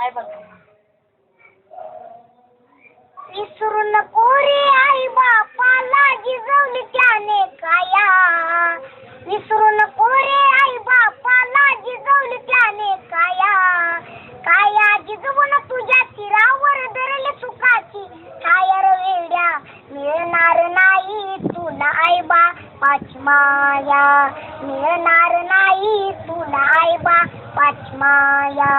काय बघ. विसरू नको रे आई बापाला जिजवली त्याने काया. विसरू नको रे आई बापाला जिजवली त्याने काया. काया जिजवून तुझ्या तीरावर धरले सुखाची छाया र वेड्या. मिळणार नाही तुला आई बापाची माया. मिळणार नाही तुला आई बापाची माया.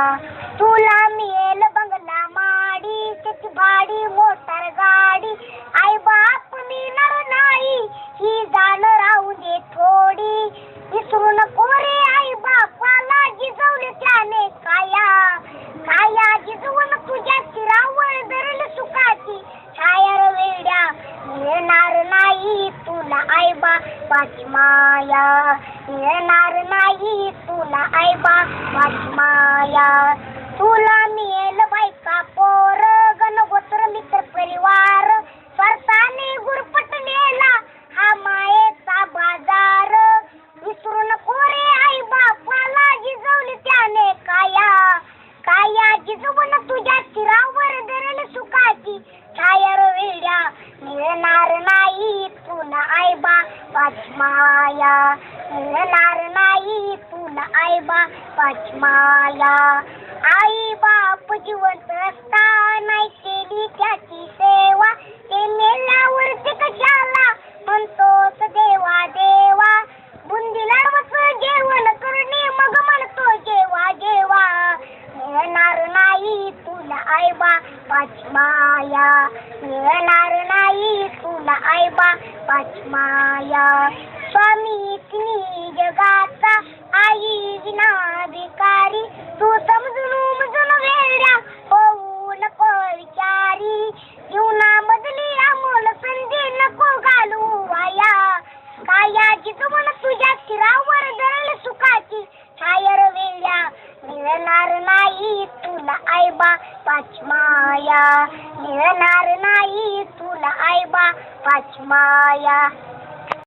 तुला मिळेल बंगला माडी त्याची भाडी मोटर गाडी. आई बाप मिळणार नाही ही जाण राहू दे थोडी. विसरू नको रे आई बापाला जिजवले त्याने काया. काया जिजवून तुझ्या शिरावर धरले सुखाची छाया र वेड्या. मिळणार नाही तुला आई बापाची माया. मिळणार नाही तुला आई बापाची माया. तुला मिळेल बायका पोर गणगोत्र मित्र परिवार. स्वार्थाने गुरपट नेला हा मायेचा बाजार. विसरू नको रे आई बापाला जिजवली त्याने काया. काया जिजवून तुझ्या शिरावर धरले सुखाची छाया र वेड्या. मिळणार नाही तुला आई बापाची माया. मिळणार नाही तुला आई बापाची माया. आई बाप जिवंत असताना केली त्याची सेवा. ते मेल्यावर ते कशाला म्हणतोस देवा देवा. बुंदी लाडवच जेवण करणे मग म्हणतो जेवा जेवा. मिळणार नाही तुला आई बापाची माया. मिळणार नाही तुला आई बापाची माया. स्वामी तिन्ही जगाचा आई विना भिकारी. तू समजून वेड्या होऊ नको विचारी. जीवनामधली अमोल संधी नको घालू वाया. काया जिजवून तुझ्या शिरावर धरले सुखाची छाया र वेड्या. मिळणार नाही तुला आई बापाची माया. मिळणार नाही तुला आई बापाची माया.